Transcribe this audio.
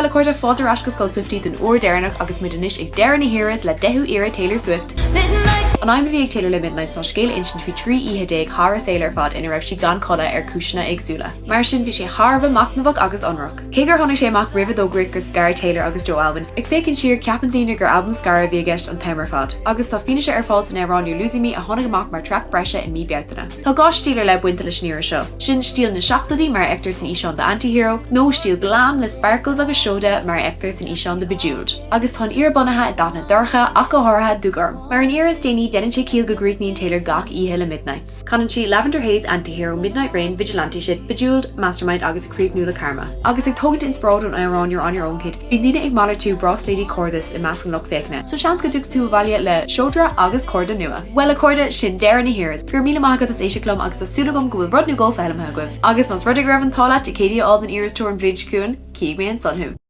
Le cuairte fáilte rascas go Swiftie den uair déireanach agus muidirnis ag deireanna hiras le 10 ire Taylor Swift. An aimime bhí ag Taylor le Midnight san scéal instant faoi trí ihe déag thar a saolar fad ina raibh si gan colla ar cúisina agsúla. Mar sin bhí sé tharbh macnamhach agus anrach. Cé gur tháinig sé amach ribh dógraigh gur Scar Taylor agus Joe Alwyn, ag fécinn siar ceapan daoine gur album Scar a bhí gceist an teimar fad. Agus tá fianaise ar fáilte na Rán You Losing Me a tháinig amach mar track breise in mí bealtaine. Tá gás stílar le buinte le sníir seo. Sin stíl na seachtaí mar actor san Ishan the Antihero, nó stíl glam le sparkles agus showda mar actor san Ishan the Bejeweled. Agus tá ar bunathe i dana dorcha ach go háirithe dúgarm. Mar an iras déanaí denan sé cíal go Greekní Taylor gach ihe le Midnights. Canan si Lavender Haze, Antihero, Midnight Rain, Vigilante Shit, Bejeweled, Mastermind agus a Creep Nula Karma. Agus ag tógad inspirad an Iron You're on Your Own kid. Bhí nína ag mála tú Bros Lady Cordis in Mascan Loch Féicne. So seans go dúg tú bhaile le Showdra agus Corda nua. Well a Corda sin deir na hiras. Gur míle mágad is éise clum agus a súlagum go bhfuil rud nu golf eilm hagwibh. Agus mas rudig raibh an tála to Katie all an ears to an bridge coon, cíig me an sunhu.